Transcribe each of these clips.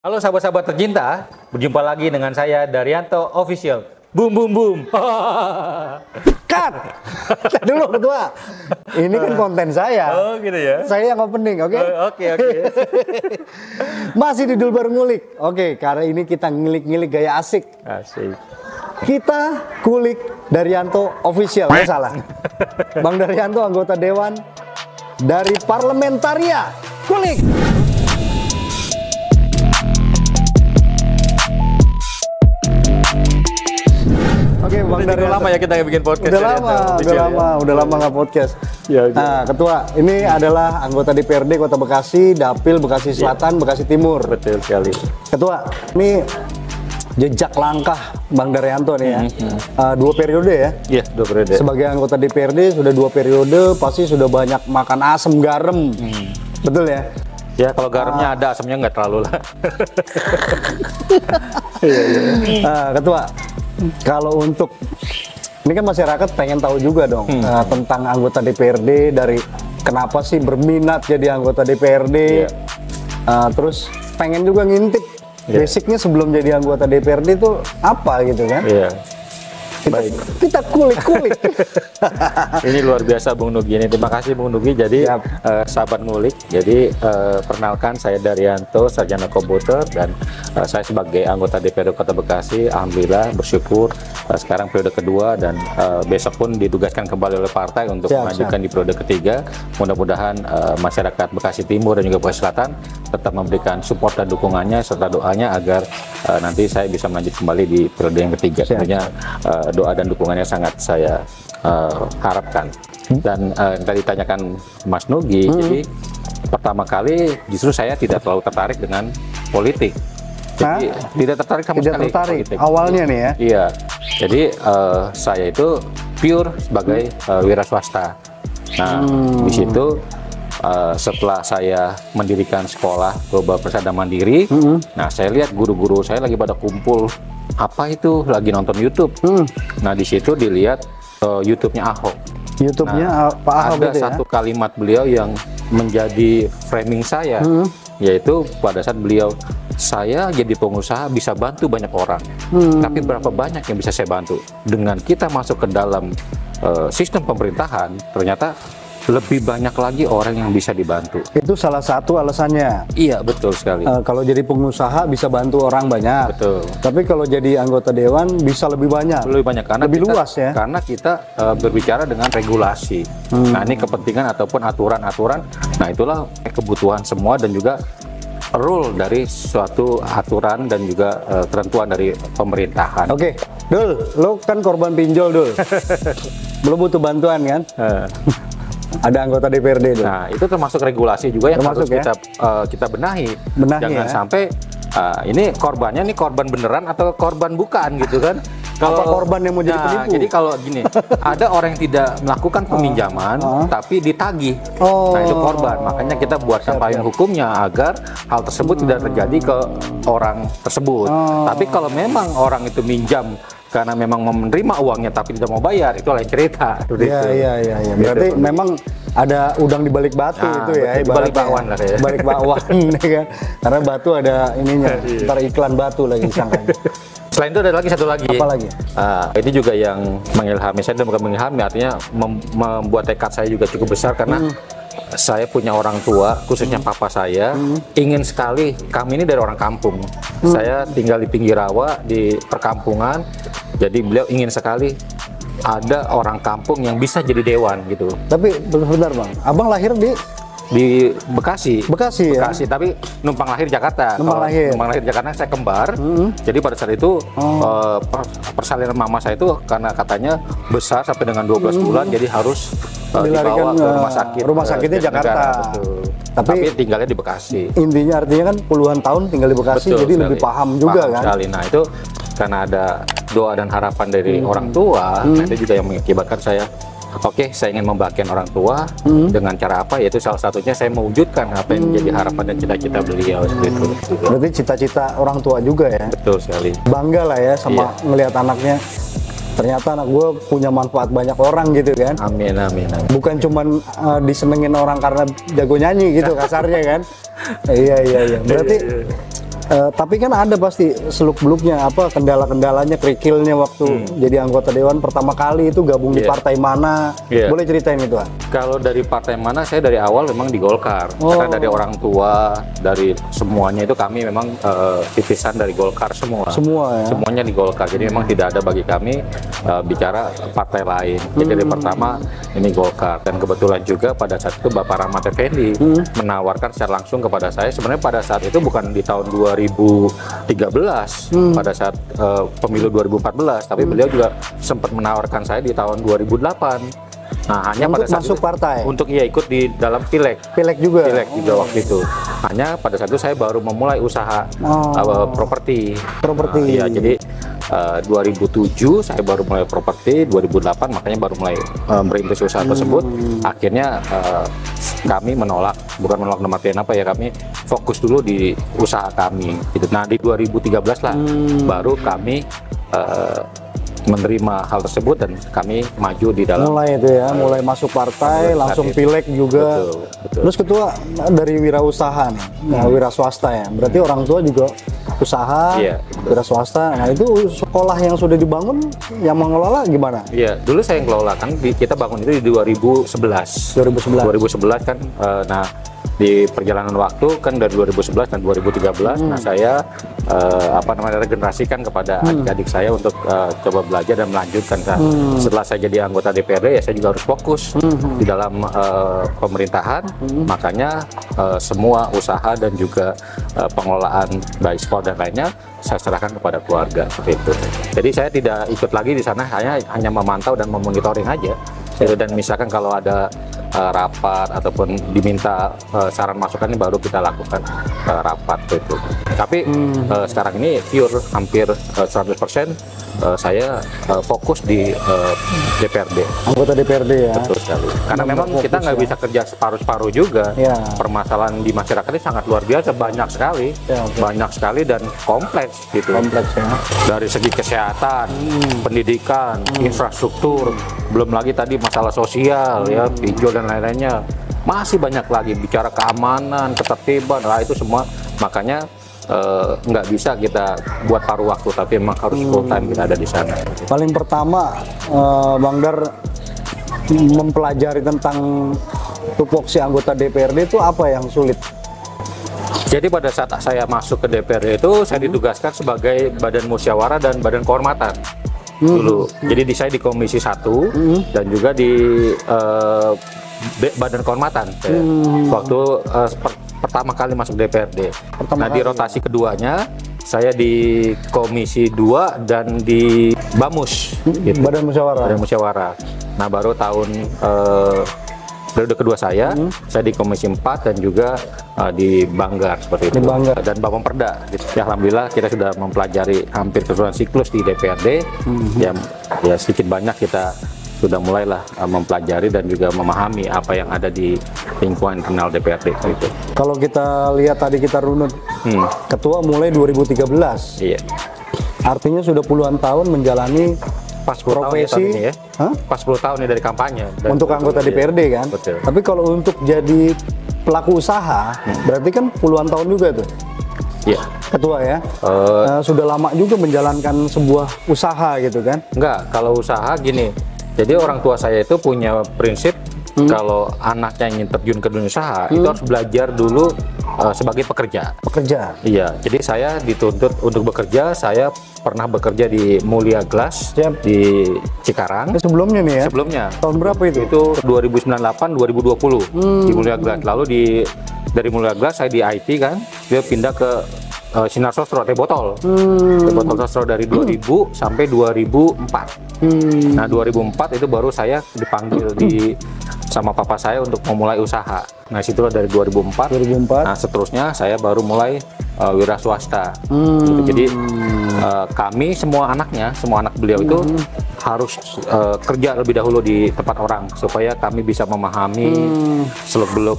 Halo sahabat-sahabat tercinta, berjumpa lagi dengan saya Daryanto Official. Boom boom boom. Cut. Dulu ketua. Ini kan konten saya. Oh gitu ya. Saya yang opening, oke? Oke. Masih di Dul Baru Ngulik. Oke, karena ini kita ngilik-ngilik gaya asik. Asik. Kita kulik Daryanto Official, nggak salah. Bang Daryanto, anggota Dewan dari Parlementaria. Kulik. Oke, Bang Daryanto. Udah lama ya kita nggak bikin podcast. Udah lama nggak podcast. Ya, Nah, Ketua, ini adalah anggota DPRD Kota Bekasi, Dapil Bekasi Selatan, Bekasi Timur. Betul sekali. Ketua, ini jejak langkah Bang Daryanto nih ya. 2 periode ya. Iya, 2 periode. Sebagai anggota DPRD sudah 2 periode, pasti sudah banyak makan asam garam. Betul ya? Ya kalau garamnya ada, asamnya nggak terlalu lah. Ketua, kalau untuk ini kan masyarakat pengen tahu juga dong tentang anggota DPRD, dari kenapa sih berminat jadi anggota DPRD, terus pengen juga ngintip basicnya sebelum jadi anggota DPRD itu apa gitu kan? Iya. Baik. Kita kulik-kulik. Ini luar biasa Bung Nugi ini. Terima kasih Bung Nugi. Jadi sahabat ngulik. Jadi perkenalkan saya Daryanto, sarjana komputer, dan saya sebagai anggota DPRD Kota Bekasi. Alhamdulillah bersyukur sekarang periode kedua, dan besok pun ditugaskan kembali oleh partai untuk melanjutkan di periode ketiga. Mudah-mudahan masyarakat Bekasi Timur dan juga Bekasi Selatan tetap memberikan support dan dukungannya serta doanya agar nanti saya bisa melanjut kembali di periode yang ketiga. Tentunya doa dan dukungannya sangat saya harapkan. Dan tadi ditanyakan Mas Nugi, jadi pertama kali justru saya tidak terlalu tertarik dengan politik. Jadi tidak tertarik sama sekali politik. Awalnya nih ya? Iya. Jadi saya itu pure sebagai wira swasta. Nah, di situ setelah saya mendirikan sekolah Global Persada Mandiri, nah saya lihat guru-guru saya lagi pada kumpul, apa itu, lagi nonton YouTube. Nah di situ dilihat YouTube-nya Ahok. YouTube-nya Pak Ahok. Ada satu kalimat beliau yang menjadi framing saya, yaitu pada saat beliau, saya jadi pengusaha bisa bantu banyak orang, tapi berapa banyak yang bisa saya bantu? Dengan kita masuk ke dalam sistem pemerintahan, ternyata lebih banyak lagi orang yang bisa dibantu. Itu salah satu alasannya. Iya, betul sekali. Kalau jadi pengusaha bisa bantu orang banyak. Betul. Tapi kalau jadi anggota dewan bisa lebih banyak. Lebih banyak karena lebih luas ya. Karena kita berbicara dengan regulasi. Nah, ini kepentingan ataupun aturan-aturan. Nah, itulah kebutuhan semua dan juga rule dari suatu aturan dan juga ketentuan dari pemerintahan. Oke, Dul, lo kan korban pinjol, Dul. Belum butuh bantuan kan? Ada anggota DPRD itu. Nah, itu termasuk regulasi juga yang harus kita benahi. Jangan sampai ini korbannya nih korban beneran atau korban bukan gitu kan. Kalau korban yang mau jadi penipu. Jadi kalau gini, ada orang yang tidak melakukan peminjaman tapi ditagih. Nah, itu korban. Makanya kita buatkan payung hukumnya agar hal tersebut tidak terjadi ke orang tersebut. Tapi kalau memang orang itu minjam karena memang menerima uangnya tapi tidak mau bayar, itu lain cerita. Iya. Berarti memang ada udang di balik batu itu ya, di balik bakwan lah ya. Balik bakwan ya kan. Karena batu ada ininya, ntar iklan batu lagi sangkanya. Selain itu ada lagi satu lagi. Apa lagi? Ini juga yang mengilhami saya, dan bukan mengilhami, artinya membuat tekad saya juga cukup besar karena saya punya orang tua, khususnya papa saya, ingin sekali, kami ini dari orang kampung. Saya tinggal di pinggir rawa, di perkampungan, jadi beliau ingin sekali ada orang kampung yang bisa jadi dewan gitu. Tapi bentar Bang, Abang lahir di Bekasi. Bekasi ya? Bekasi, tapi numpang lahir Jakarta. Numpang lahir Jakarta, saya kembar. Jadi pada saat itu persalinan mama saya itu karena katanya besar sampai dengan 12 bulan, jadi harus dibawa ke rumah sakit. Rumah sakitnya Jakarta. Betul. Tapi tinggalnya di Bekasi. Intinya artinya kan puluhan tahun tinggal di Bekasi, betul, jadi sekali. Lebih paham juga kan. Sekali. Nah itu karena ada doa dan harapan dari orang tua, nah itu juga yang mengakibatkan saya, oke, saya ingin membahagiakan orang tua dengan cara apa? Yaitu salah satunya saya mewujudkan apa yang menjadi harapan dan cita-cita beliau seperti itu. Berarti cita-cita orang tua juga ya? Betul sekali. Bangga lah ya sama ngelihat anaknya. Ternyata anak gue punya manfaat banyak orang gitu kan? Amin. Bukan cuman disenengin orang karena jago nyanyi gitu kasarnya kan? Iya. Berarti Tapi kan ada pasti seluk-beluknya, apa kendala-kendalanya, kerikilnya waktu jadi anggota dewan pertama kali itu gabung di partai mana? Boleh ceritain itu, Pak? Kalau dari partai mana, saya dari awal memang di Golkar. Karena dari orang tua, dari semuanya itu kami memang titisan dari Golkar semua. Semua ya? Semuanya di Golkar. Jadi memang tidak ada bagi kami bicara partai lain. Jadi dari pertama ini Golkar. Dan kebetulan juga pada saat itu Bapak Rahmat Effendi menawarkan secara langsung kepada saya. Sebenarnya pada saat itu bukan di tahun 2013 pada saat pemilu 2014, tapi beliau juga sempat menawarkan saya di tahun 2008. Nah, hanya untuk pada saat masuk itu, partai, untuk ikut di dalam pileg juga waktu itu. Hanya pada saat itu saya baru memulai usaha properti. Iya, jadi 2007 saya baru mulai properti, 2008 makanya baru mulai merintis usaha tersebut. Akhirnya kami bukan menolak dalam artian apa ya, kami fokus dulu di usaha kami gitu. Nah, di 2013 lah baru kami menerima hal tersebut dan kami maju di dalam mulai masuk partai, langsung pileg juga. Betul. Terus ketua dari wirausaha nih, wira swasta ya. Berarti orang tua juga usaha, wira swasta. Nah, itu sekolah yang sudah dibangun yang mengelola gimana? Iya, dulu saya yang kelola kan kita bangun itu di 2011 kan. Nah, di perjalanan waktu kan dari 2011 dan 2013, nah saya regenerasikan kepada adik-adik saya untuk coba belajar dan melanjutkan kan. Setelah saya jadi anggota DPRD ya saya juga harus fokus di dalam pemerintahan, makanya semua usaha dan juga pengelolaan baik sport dan lainnya saya serahkan kepada keluarga seperti itu. Jadi saya tidak ikut lagi di sana, hanya memantau dan memonitoring aja. Dan misalkan kalau ada rapat ataupun diminta saran masukan ini baru kita lakukan rapat itu. Tapi sekarang ini pure hampir 100% saya fokus di DPRD. Anggota DPRD ya. Betul sekali. Karena memang kita nggak bisa kerja separuh-separuh juga. Permasalahan di masyarakat ini sangat luar biasa, banyak sekali, banyak sekali dan kompleks gitu. Kompleks ya. Dari segi kesehatan, pendidikan, infrastruktur, belum lagi tadi masalah sosial ya, pinjol dan lain-lainnya. Masih banyak lagi bicara keamanan, ketertiban, lah itu semua. Makanya nggak bisa kita buat paruh waktu, tapi memang harus full time kita ada di sana. Paling pertama, Bang Dar mempelajari tentang tupoksi anggota DPRD itu apa yang sulit? Jadi pada saat saya masuk ke DPRD itu saya ditugaskan sebagai badan musyawarah dan badan kehormatan dulu. Jadi saya di Komisi 1 dan juga di badan kehormatan waktu pertama kali masuk DPRD. Di rotasi keduanya saya di Komisi 2 dan di BAMUS gitu. Badan Musyawarah. Nah, baru tahun periode kedua saya di Komisi 4 dan juga di Banggar seperti itu. Dan Bapemperda. Ya, alhamdulillah kita sudah mempelajari hampir keseluruhan siklus di DPRD. Ya sedikit banyak kita sudah mulailah mempelajari dan juga memahami apa yang ada di lingkungan internal DPRD itu. Kalau kita lihat tadi kita runut, ketua mulai 2013. Iya. Artinya sudah puluhan tahun menjalani pas 10 profesi tahun ya, pas 10 tahun ini dari kampanye. Untuk anggota DPRD kan? Betul. Tapi kalau untuk jadi pelaku usaha, berarti kan puluhan tahun juga tuh. Iya. Ketua ya, sudah lama juga menjalankan sebuah usaha gitu kan? Enggak, kalau usaha gini. Jadi orang tua saya itu punya prinsip kalau anaknya ingin terjun ke dunia usaha itu harus belajar dulu sebagai pekerja. Iya, jadi saya dituntut untuk bekerja. Saya pernah bekerja di Mulia Glass di Cikarang. Sebelumnya nih ya? Sebelumnya. Tahun berapa itu? Itu 2019-2020 di Mulia Glass. Lalu dari Mulia Glass saya di IT kan, dia pindah ke Sinar Sosro, teh botol sosro dari 2000 sampai 2004. Nah, 2004 itu baru saya dipanggil sama papa saya untuk memulai usaha. Nah, situlah dari 2004. Nah, seterusnya saya baru mulai wira swasta. Gitu. Jadi kami semua anak beliau itu harus kerja lebih dahulu di tempat orang supaya kami bisa memahami seluk-beluk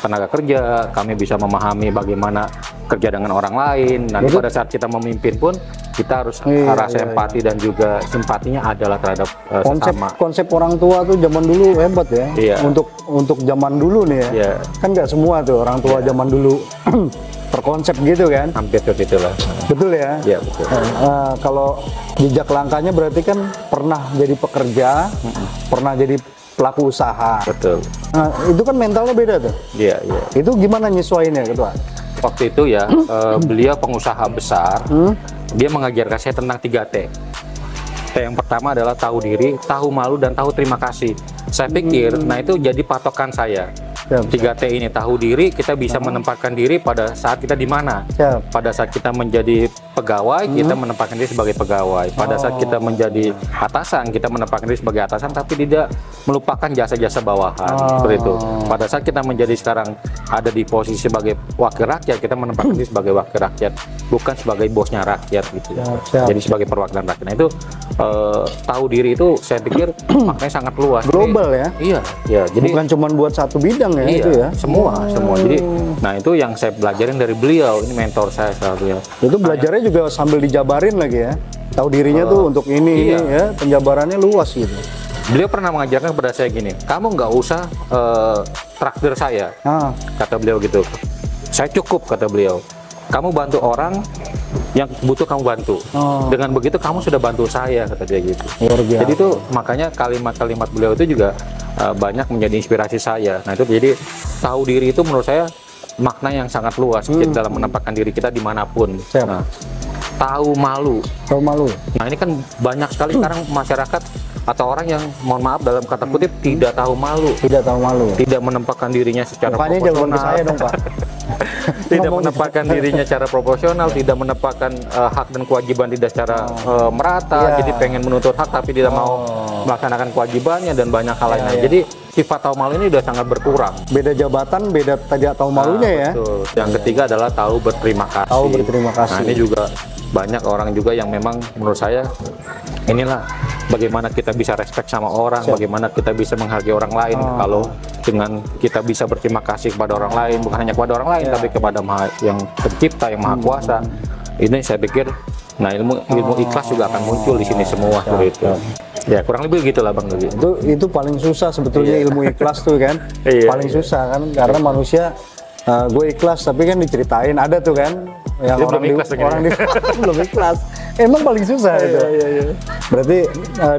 tenaga kerja, kami bisa memahami bagaimana kerja dengan orang lain. Dan pada saat kita memimpin pun kita harus rasa empati dan juga simpatinya adalah terhadap sesama. Konsep orang tua tuh zaman dulu hebat ya. Untuk zaman dulu nih ya. Kan nggak semua tuh orang tua zaman dulu. terkonsep gitu kan? Hampir seperti itulah. Betul ya? Iya betul. Kalau jejak langkahnya berarti kan pernah jadi pekerja, pernah jadi pelaku usaha. Betul. Nah, itu kan mentalnya beda tuh. Iya iya. Itu gimana nyesuaiinnya Ketua? Waktu itu ya beliau pengusaha besar, dia mengajarkan saya tentang 3T. T yang pertama adalah tahu diri, tahu malu, dan tahu terima kasih. Saya pikir, nah itu jadi patokan saya. 3T ini, tahu diri, kita bisa menempatkan diri pada saat kita di mana. Pada saat kita menjadi pegawai, kita menempatkan diri sebagai pegawai. Pada saat kita menjadi atasan, kita menempatkan diri sebagai atasan, tapi tidak melupakan jasa-jasa bawahan. Seperti itu. Pada saat kita menjadi sekarang ada di posisi sebagai wakil rakyat, kita menempatkan diri sebagai wakil rakyat, bukan sebagai bosnya rakyat gitu. Jadi sebagai perwakilan rakyat. Nah itu tahu diri itu saya pikir maknanya sangat luas. Global ya? Iya, ya. Jadi bukan cuma buat satu bidang ya, iya, itu ya? semua. Jadi, nah itu yang saya pelajarin dari beliau. Ini mentor saya selalu ya. Itu belajarnya juga sambil dijabarin lagi ya? Tahu dirinya tuh untuk ini ya, penjabarannya luas gitu. Beliau pernah mengajarkan kepada saya gini, kamu nggak usah traktir saya, kata beliau gitu. Saya cukup, kata beliau. Kamu bantu orang yang butuh kamu bantu. Dengan begitu kamu sudah bantu saya, kata dia gitu. Jadi itu makanya kalimat-kalimat beliau itu juga banyak menjadi inspirasi saya. Nah itu jadi tahu diri itu menurut saya makna yang sangat luas dalam menempatkan diri kita dimanapun. Nah, tahu malu. Tahu malu. Nah ini kan banyak sekali sekarang masyarakat atau orang yang mohon maaf dalam kata kutip tidak tahu malu. Tidak tahu malu. Tidak menempatkan dirinya secara proporsional. Jangan ke saya dong Pak. Tidak menempatkan dirinya secara proporsional, tidak menempatkan hak dan kewajiban tidak secara merata. Jadi pengen menuntut hak tapi tidak mau melaksanakan kewajibannya dan banyak hal lainnya. Jadi sifat tahu malu ini sudah sangat berkurang. Beda jabatan, beda tidak tahu malunya ya. Betul. Yang ketiga adalah tahu berterima kasih. Tahu berterima kasih. Nah ini juga banyak orang juga yang memang menurut saya inilah bagaimana kita bisa respect sama orang, bagaimana kita bisa menghargai orang lain. Kalau dengan kita bisa berterima kasih kepada orang lain, bukan hanya kepada orang lain, tapi kepada yang pencipta, yang maha kuasa. Ini saya pikir, nah ilmu ikhlas juga akan muncul di sini semua seperti itu. Ya kurang lebih gitulah Bang Nugi. Itu paling susah sebetulnya ilmu ikhlas tuh kan. Paling susah kan karena manusia gue ikhlas tapi kan diceritain ada tuh kan yang orang belum ikhlas. Emang paling susah itu. Berarti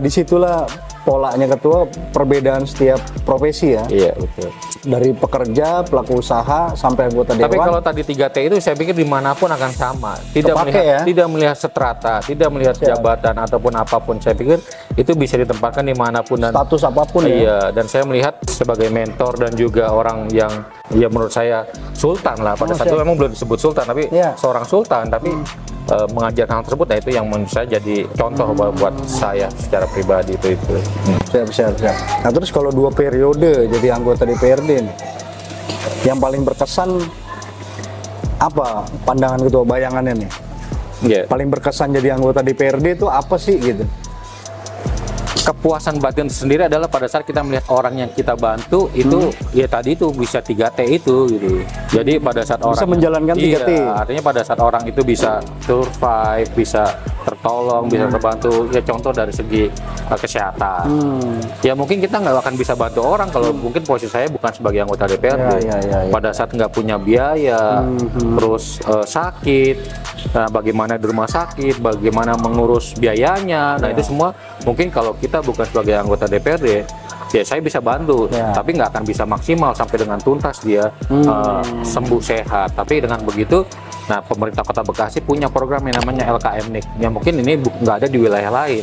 disitulah polanya Ketua, perbedaan setiap profesi ya. Iya betul. Dari pekerja, pelaku usaha sampai anggota dewan. Tapi kalau tadi 3T itu saya pikir dimanapun akan sama. Tidak melihat strata, tidak melihat jabatan ataupun apapun. Saya pikir itu bisa ditempatkan dimanapun dan status apapun ya. Iya. Dan saya melihat sebagai mentor dan juga orang yang ya menurut saya sultan lah pada saat itu memang belum disebut sultan tapi seorang sultan tapi mengajarkan hal tersebut. Nah itu yang menurut saya jadi contoh buat saya secara pribadi itu. Siap. Nah terus kalau 2 periode jadi anggota DPRD nih, yang paling berkesan apa pandangan Ketua, bayangannya nih? Paling berkesan jadi anggota DPRD itu apa sih gitu? Kepuasan batin sendiri adalah pada saat kita melihat orang yang kita bantu itu ya tadi itu bisa 3T itu gitu. Jadi pada saat orang bisa menjalankan 3T. Artinya pada saat orang itu bisa survive, bisa tertolong, bisa terbantu. Ya contoh dari segi kesehatan. Ya mungkin kita nggak akan bisa bantu orang kalau mungkin posisi saya bukan sebagai anggota DPRD. Pada saat nggak punya biaya, terus sakit, nah bagaimana di rumah sakit, bagaimana mengurus biayanya. Nah itu semua mungkin kalau kita bukan sebagai anggota DPRD, ya saya bisa bantu, tapi nggak akan bisa maksimal sampai dengan tuntas dia sembuh sehat. Tapi dengan begitu, nah pemerintah Kota Bekasi punya program yang namanya LKM-NIK, yang mungkin ini nggak ada di wilayah lain,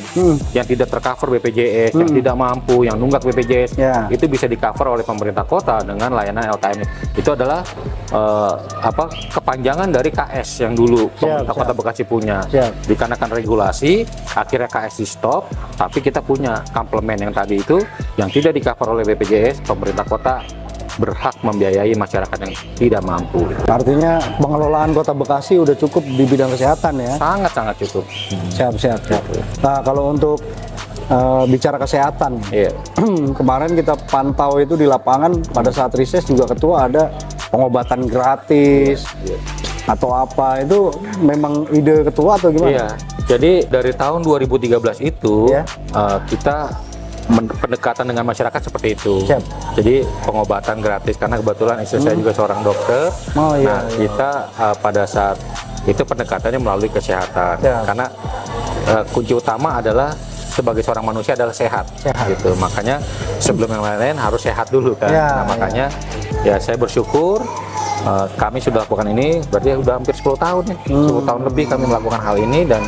yang tidak tercover BPJS, yang tidak mampu, yang nunggak BPJS, itu bisa di-cover oleh pemerintah kota dengan layanan LKM-NIK. Itu adalah kepanjangan dari KS yang dulu pemerintah Kota Bekasi punya. Dikarenakan regulasi, akhirnya KS di stop, tapi kita punya komplement yang tadi itu, yang tidak di-cover oleh BPJS, pemerintah kota berhak membiayai masyarakat yang tidak mampu. Artinya pengelolaan Kota Bekasi udah cukup di bidang kesehatan ya? Sangat-sangat cukup. Siap. Nah kalau untuk bicara kesehatan, kemarin kita pantau itu di lapangan pada saat riset juga Ketua ada pengobatan gratis atau apa, itu memang ide Ketua atau gimana? Iya, jadi dari tahun 2013 itu kita pendekatan dengan masyarakat seperti itu. Siap. Jadi pengobatan gratis karena kebetulan istri saya juga seorang dokter. Oh, iya, Nah, kita pada saat itu pendekatannya melalui kesehatan. Siap. Karena kunci utama adalah sebagai seorang manusia adalah sehat. Gitu. Makanya sebelum yang lain-lain harus sehat dulu kan. Ya, nah, makanya ya saya bersyukur kami sudah lakukan ini, berarti sudah hampir 10 tahun nih. 10 tahun lebih kami melakukan hal ini dan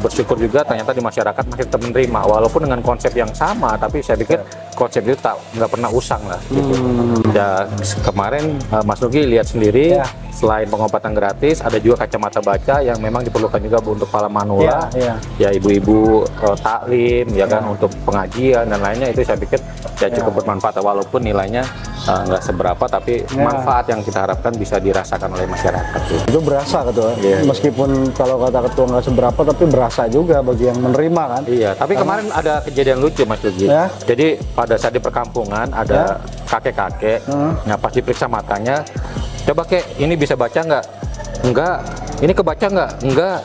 bersyukur juga ternyata di masyarakat masih tetap menerima walaupun dengan konsep yang sama, tapi saya pikir konsep itu nggak pernah usang lah gitu. Ya kemarin Mas Nugi lihat sendiri, selain pengobatan gratis ada juga kacamata baca yang memang diperlukan juga untuk para manula, ya ibu-ibu taklim ya kan, untuk pengajian dan lainnya, itu saya pikir ya cukup bermanfaat walaupun nilainya nggak seberapa, tapi manfaat yang kita harapkan bisa dirasakan oleh masyarakat. Itu berasa Ketua, meskipun kalau kata Ketua nggak seberapa, tapi berasa juga bagi yang menerima kan. Iya, tapi kemarin ada kejadian lucu Mas Nugi. Jadi pada saat di perkampungan ada kakek-kakek, nah pas diperiksa matanya, coba kek ini bisa baca nggak? Enggak. Ini kebaca nggak? Enggak.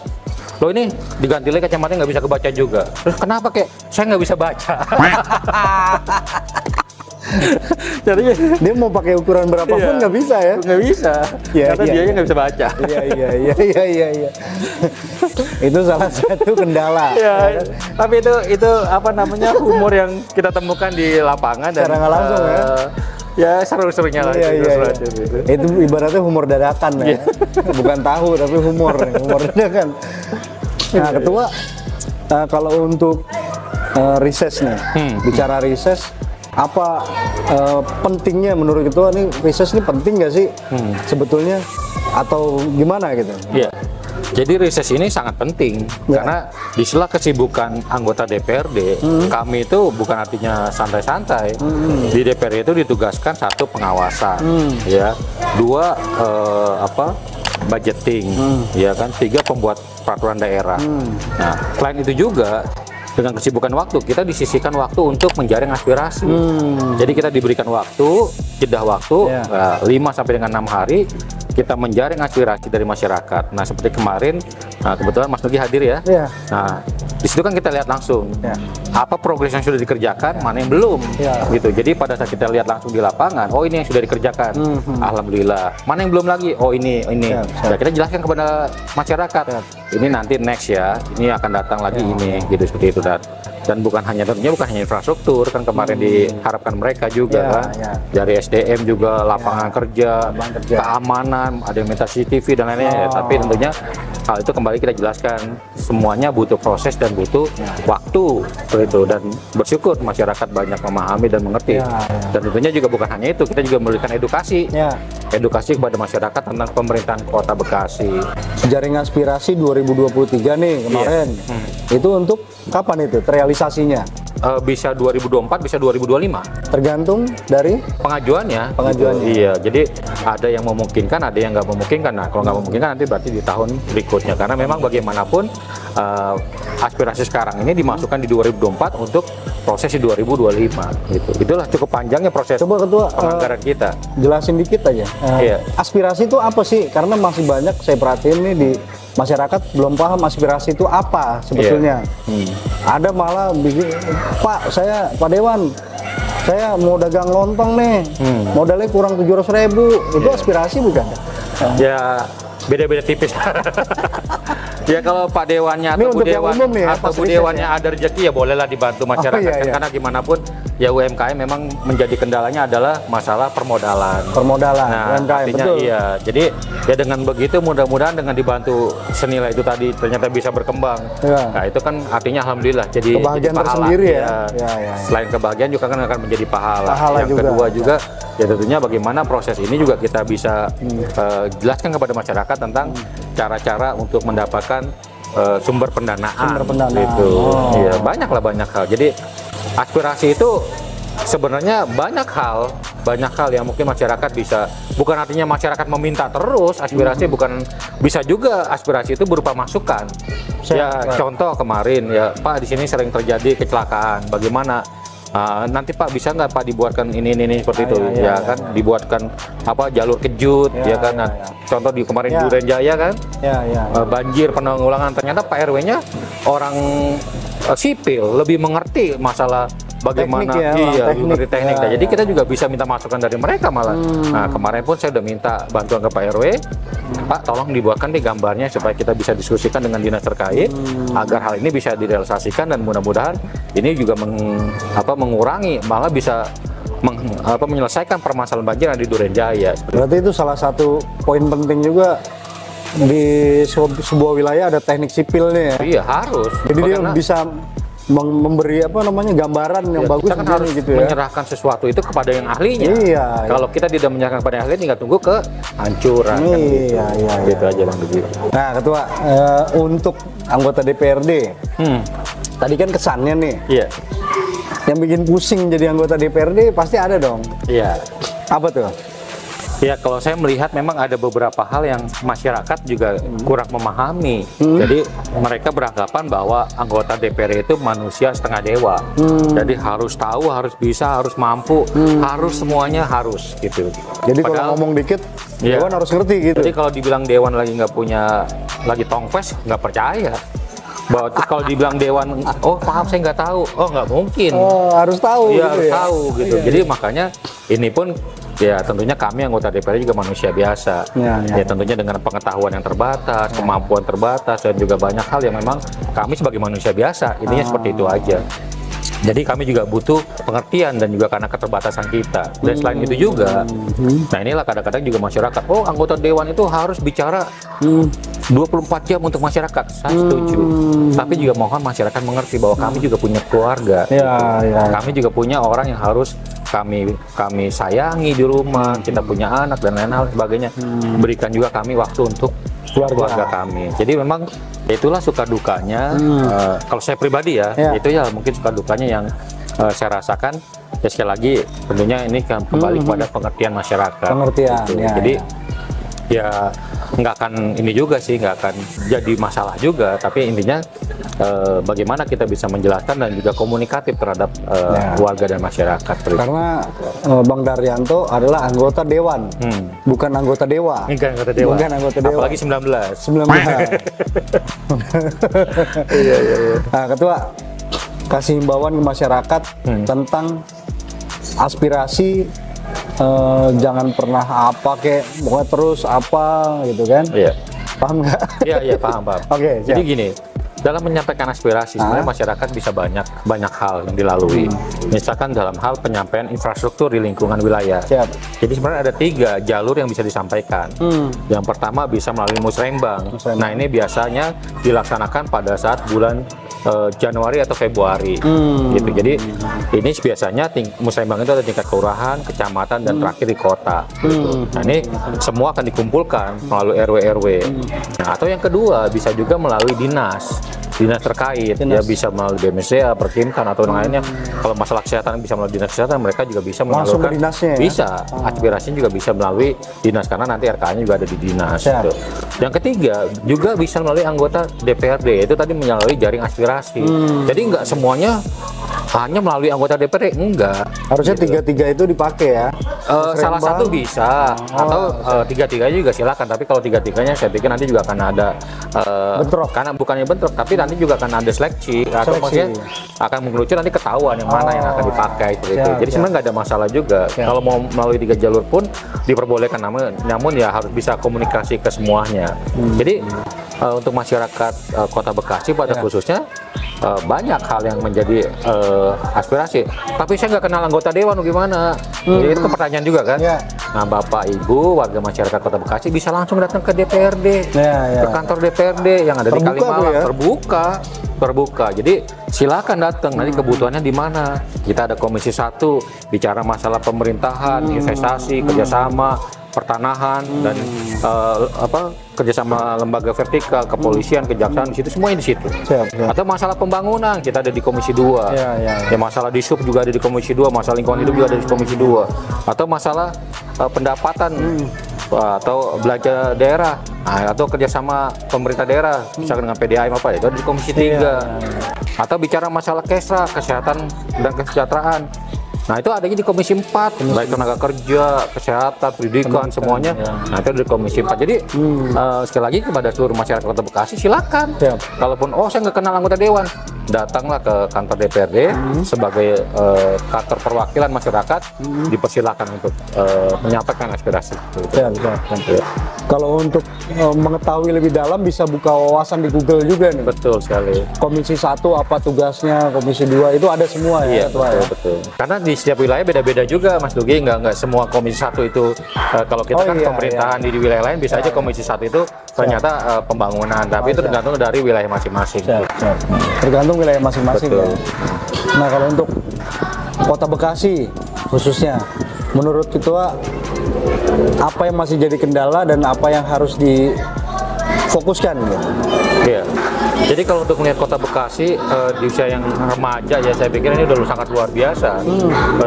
Loh ini diganti lagi kacamatanya nggak bisa kebaca juga. Terus kenapa kek? Saya nggak bisa baca. Jadi dia mau pakai ukuran berapapun nggak bisa ya? Nggak bisa. Karena dianya nggak bisa baca. Iya. Itu salah satu kendala. Ya, tapi itu apa namanya, humor yang kita temukan di lapangan dan secara nggak langsung ya seru-serunya lah. Itu ibaratnya humor dadakan ya. Bukan tahu tapi humor dadakan. Nah Ketua, kalau untuk reses nih, bicara reses, apa pentingnya menurut Ketua nih, reses ini penting nggak sih sebetulnya atau gimana gitu? Iya. Jadi reses ini sangat penting karena di sela kesibukan anggota DPRD, kami itu bukan artinya santai-santai. Di DPRD itu ditugaskan satu pengawasan, ya, dua budgeting, ya kan, tiga pembuat peraturan daerah. Nah, selain itu juga dengan kesibukan waktu kita disisihkan waktu untuk menjaring aspirasi. Jadi kita diberikan waktu, jeda waktu 5 sampai dengan 6 hari kita menjaring aspirasi dari masyarakat. Nah, seperti kemarin, kebetulan Mas Nugi hadir ya. Nah, di situ kan kita lihat langsung apa progres yang sudah dikerjakan, mana yang belum, gitu. Jadi pada saat kita lihat langsung di lapangan, oh ini yang sudah dikerjakan, alhamdulillah. Mana yang belum lagi, oh ini. Ya, kita jelaskan kepada masyarakat, ini nanti next ya, ini akan datang lagi ini, gitu, seperti itu. Dan bukan hanya tentunya bukan hanya infrastruktur, kan kemarin diharapkan mereka juga kan, dari SDM juga, lapangan kerja, keamanan, ada yang minta CCTV dan lainnya. Tapi tentunya hal itu kembali kita jelaskan, semuanya butuh proses dan butuh waktu, seperti itu. Dan bersyukur masyarakat banyak memahami dan mengerti. Dan tentunya juga bukan hanya itu, kita juga memberikan edukasi, edukasi kepada masyarakat tentang pemerintahan Kota Bekasi. Jaring aspirasi 2023 nih kemarin, itu untuk kapan itu realisasinya? Bisa 2024, bisa 2025. Tergantung dari pengajuannya. Iya, jadi ada yang memungkinkan, ada yang nggak memungkinkan. Nah, kalau nggak memungkinkan nanti berarti di tahun berikutnya. Karena memang bagaimanapun aspirasi sekarang ini dimasukkan di 2024 untuk proses di 2025. Gitu. Itulah cukup panjangnya proses. Coba Ketua, penganggaran kita. Jelasin dikit aja. Aspirasi itu apa sih? Karena masih banyak saya perhatiin nih di masyarakat belum paham aspirasi itu apa sebetulnya. Ada malah bikin, Pak Dewan, saya mau dagang lontong nih, modalnya kurang 700.000, itu aspirasi bukan? Ya beda-beda tipis. Ya kalau Pak Dewannya atau Bu Dewan atau Bu Dewannya ada rezeki ya bolehlah dibantu masyarakat. Karena gimana pun ya UMKM memang menjadi kendalanya adalah masalah permodalan. Nah, UMKM, artinya betul. Iya. Jadi ya dengan begitu mudah-mudahan dengan dibantu senilai itu tadi ternyata bisa berkembang. Nah itu kan artinya alhamdulillah jadi kebahagiaan pahala. Tersendiri ya. Selain kebahagiaan juga kan akan menjadi pahala. Yang kedua juga ya tentunya bagaimana proses ini juga kita bisa jelaskan kepada masyarakat tentang cara-cara untuk mendapatkan sumber pendanaan. Gitu. Iya, banyak hal. Jadi aspirasi itu sebenarnya banyak hal yang mungkin masyarakat bisa, bukan artinya masyarakat meminta terus aspirasi, bukan, bisa juga aspirasi itu berupa masukan. Contoh kemarin ya Pak, di sini sering terjadi kecelakaan, bagaimana? Nanti Pak bisa nggak Pak dibuatkan ini seperti itu, kan dibuatkan apa jalur kejut, kan. Contoh di kemarin Duren Jaya kan, banjir penanggulangan, ternyata Pak RW-nya orang sipil lebih mengerti masalah bagaimana teknik ya, iya teknik. mengerti teknik. Ya, Nah, jadi ya. kita juga bisa minta masukan dari mereka malah. Nah, kemarin pun saya udah minta bantuan ke Pak RW, Pak tolong dibuatkan di gambarnya supaya kita bisa diskusikan dengan dinas terkait agar hal ini bisa direalisasikan, dan mudah-mudahan ini juga mengurangi, malah bisa menyelesaikan permasalahan banjir yang di Durenjaya. Berarti itu salah satu poin penting juga di sebuah wilayah ada teknik sipilnya ya. Iya harus. Jadi dia Karena bisa memberi gambaran yang bagus kita kan begini harus gitu ya. menyerahkan sesuatu itu kepada yang ahlinya. Iya. Kalau kita tidak menyerahkan kepada yang ahli, tinggal tunggu kehancuran. Kan gitu. Iya. Gitu aja Bang Dugi. Nah, Ketua, untuk anggota DPRD, tadi kan kesannya nih, Iya. yang bikin pusing jadi anggota DPRD pasti ada dong. Iya. Apa tuh? Ya, kalau saya melihat memang ada beberapa hal yang masyarakat juga kurang memahami. Jadi mereka beranggapan bahwa anggota DPR itu manusia setengah dewa. Jadi harus tahu, harus bisa, harus mampu, harus semuanya harus gitu. Jadi Padahal- kalau ngomong dikit, Iya. Dewan harus ngerti gitu. Jadi kalau dibilang Dewan lagi tongpes, nggak percaya. Bahwa terus kalau dibilang Dewan, oh maaf saya nggak tahu, oh nggak mungkin. Oh, harus tahu. Iya gitu harus ya. tahu gitu. Jadi makanya ini pun ya tentunya kami anggota DPR juga manusia biasa. Ya. Ya tentunya dengan pengetahuan yang terbatas, kemampuan terbatas, dan juga banyak hal yang memang kami sebagai manusia biasa. Intinya seperti itu aja. Jadi kami juga butuh pengertian dan juga karena keterbatasan kita. Dan selain itu juga, nah inilah kadang-kadang juga masyarakat, oh anggota Dewan itu harus bicara 24 jam untuk masyarakat. Saya setuju. Tapi juga mohon masyarakat mengerti bahwa kami juga punya keluarga. Ya. Kami juga punya orang yang harus kami sayangi di rumah. Kita punya anak dan lain hal sebagainya. Berikan juga kami waktu untuk keluarga kami. Jadi memang itulah suka dukanya. Kalau saya pribadi ya, itu ya mungkin suka dukanya yang saya rasakan. Ya sekali lagi tentunya ini kan kembali kepada pengertian masyarakat. Pengertian. Gitu. Ya, Jadi ya nggak akan ini juga sih, nggak akan jadi masalah juga. Tapi intinya bagaimana kita bisa menjelaskan dan juga komunikatif terhadap warga dan masyarakat. Karena Bang Daryanto adalah anggota Dewan, bukan anggota Dewa. Bukan anggota Dewan. Bukan anggota Dewan. Apalagi 19. 19. Iya. Nah, Ketua, kasih himbauan ke masyarakat tentang aspirasi, jangan pernah pokoknya terus apa gitu kan? Iya. Paham nggak? Iya, paham. Oke, Jadi siap. gini, dalam menyampaikan aspirasi sebenarnya masyarakat bisa banyak hal yang dilalui. Misalkan dalam hal penyampaian infrastruktur di lingkungan wilayah. Siap. Jadi sebenarnya ada 3 jalur yang bisa disampaikan. Yang pertama bisa melalui musrembang. Nah ini biasanya dilaksanakan pada saat bulan Januari atau Februari. Gitu. Jadi ini biasanya musrembang itu ada tingkat kelurahan, kecamatan, dan terakhir di kota. Gitu. Nah ini semua akan dikumpulkan melalui RW. Nah, atau yang kedua bisa juga melalui dinas terkait. Ya bisa melalui BMSDA, Perkimtan, atau yang lainnya. Kalau masalah kesehatan bisa melalui dinas kesehatan, mereka juga bisa Langsung menyalurkan. ke dinasnya ya? Bisa. Aspirasinya juga bisa melalui dinas karena nanti RK-nya juga ada di dinas. Gitu. Yang ketiga juga bisa melalui anggota DPRD, itu tadi melalui jaring aspirasi. Jadi nggak semuanya hanya melalui anggota DPRD, enggak. Harusnya tiga-tiga itu dipakai ya. Salah satu bisa, atau tiga-tiganya juga silakan. Tapi kalau tiga-tiganya saya pikir nanti juga akan ada Bentrok. karena bukannya bentrok, tapi nanti juga akan ada seleksi atau maksudnya akan mengerucut, nanti ketahuan yang mana yang akan dipakai itu. Jadi sebenarnya nggak ada masalah juga. Kalau mau melalui 3 jalur pun diperbolehkan, namun ya harus bisa komunikasi ke semuanya. Jadi untuk masyarakat Kota Bekasi pada khususnya banyak hal yang menjadi aspirasi. Tapi saya nggak kenal anggota Dewan, gimana? Jadi itu pertanyaan juga kan? Nah, Bapak Ibu warga masyarakat Kota Bekasi bisa langsung datang ke DPRD, ke kantor DPRD yang ada di Kalimalang, terbuka. Jadi silakan datang. Nanti kebutuhannya di mana? Kita ada Komisi 1 bicara masalah pemerintahan, investasi, kerjasama, pertanahan, dan kerjasama lembaga vertikal, kepolisian, kejaksaan, di situ semuanya di situ. Atau masalah pembangunan kita ada di Komisi 2. Ya masalah di SUB juga ada di Komisi 2, masalah lingkungan hidup juga ada di Komisi 2. Atau masalah pendapatan atau belanja daerah, atau kerjasama pemerintah daerah, misalkan dengan PDAM itu ada di Komisi 3. Atau bicara masalah kesra, kesehatan dan kesejahteraan, Nah itu adanya di Komisi 4, baik tenaga kerja, kesehatan, pendidikan, semuanya. Nah itu ada di Komisi 4. Jadi sekali lagi kepada seluruh masyarakat Kota Bekasi, silakan. Kalaupun saya nggak kenal anggota dewan, datanglah ke kantor DPRD sebagai kantor perwakilan masyarakat, dipersilakan untuk menyampaikan aspirasi. Kalau untuk mengetahui lebih dalam bisa buka wawasan di Google juga nih. Betul sekali. Komisi 1 apa tugasnya, Komisi 2 itu ada semua ya, Ketua, betul, betul. Karena di setiap wilayah beda-beda juga, Mas Dugi. Nggak semua Komisi 1 itu kalau kita pemerintahan di wilayah lain bisa aja Komisi 1 itu ternyata pembangunan, tapi itu tergantung dari wilayah masing-masing. Tergantung wilayah masing-masing. Ya. Nah kalau untuk Kota Bekasi khususnya, menurut Ketua apa yang masih jadi kendala dan apa yang harus difokuskan? Iya. Jadi kalau untuk melihat Kota Bekasi di usia yang remaja ya, saya pikir ini udah sangat luar biasa.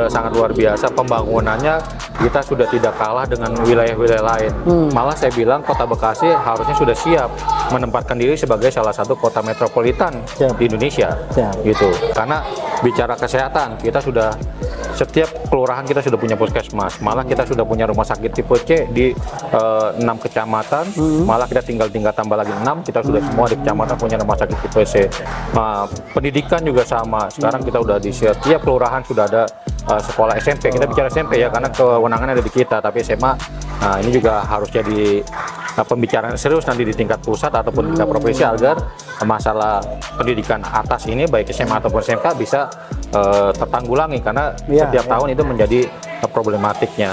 Sangat luar biasa pembangunannya, kita sudah tidak kalah dengan wilayah-wilayah lain. Malah saya bilang Kota Bekasi harusnya sudah siap menempatkan diri sebagai salah satu kota metropolitan di Indonesia. Gitu. Karena bicara kesehatan, kita sudah setiap kelurahan kita sudah punya puskesmas, malah kita sudah punya rumah sakit tipe C di 6 kecamatan, malah kita tinggal tambah lagi 6, kita sudah semua di kecamatan punya rumah sakit tipe C. Pendidikan juga sama, sekarang kita udah di setiap kelurahan sudah ada sekolah SMP. Kita bicara SMP ya, karena kewenangan ada di kita, tapi SMA ini juga harus jadi pembicaraan serius nanti di tingkat pusat ataupun di tingkat provinsi agar masalah pendidikan atas ini baik SMA ataupun SMK bisa tertanggulangi, karena setiap tahun itu menjadi problematiknya.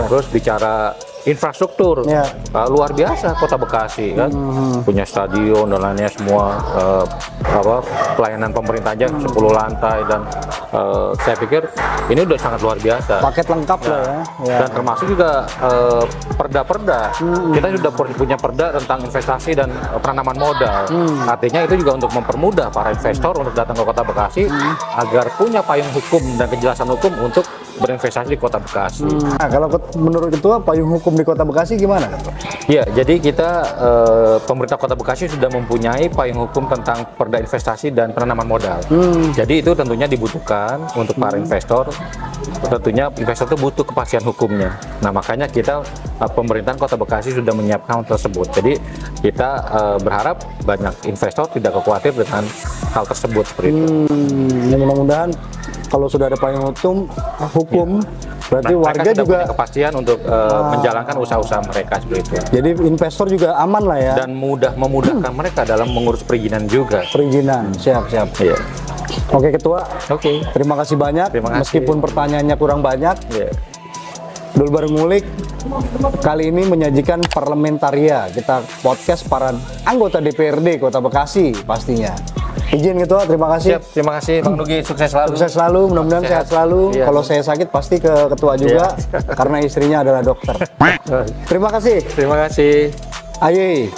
Terus bicara infrastruktur, luar biasa Kota Bekasi kan, punya stadion dan lainnya semua, pelayanan pemerintah aja 10 lantai, dan saya pikir ini udah sangat luar biasa. Paket lengkap lah ya. Dan termasuk juga perda-perda. Kita sudah punya perda tentang investasi dan penanaman modal. Artinya itu juga untuk mempermudah para investor untuk datang ke Kota Bekasi agar punya payung hukum dan kejelasan hukum untuk berinvestasi di Kota Bekasi. Nah, kalau menurut Ketua, payung hukum di Kota Bekasi gimana? Ya, jadi kita pemerintah Kota Bekasi sudah mempunyai payung hukum tentang perda investasi dan penanaman modal. Jadi itu tentunya dibutuhkan untuk para investor. Tentunya investor itu butuh kepastian hukumnya. Nah, makanya kita pemerintahan Kota Bekasi sudah menyiapkan hal tersebut. Jadi kita berharap banyak investor tidak khawatir dengan hal tersebut seperti itu. Ya, mudah-mudahan kalau sudah ada payung hukum, berarti warga juga punya kepastian untuk menjalankan usaha-usaha mereka seperti itu. Jadi investor juga aman lah ya. Dan memudahkan mereka dalam mengurus perizinan juga. Perizinan, siap. Iya. Oke Ketua. Oke. Terima kasih banyak. Meskipun pertanyaannya kurang banyak. Dul Bareng Ngulik kali ini menyajikan Parlementaria, kita podcast para anggota DPRD Kota Bekasi pastinya. Izin Ketua, terima kasih. Siap, terima kasih Bang Nugi, sukses selalu. Sukses selalu, mudah-mudahan sehat selalu. Kalau saya sakit pasti ke Ketua juga, karena istrinya adalah dokter. Terima kasih. Terima kasih. Aye.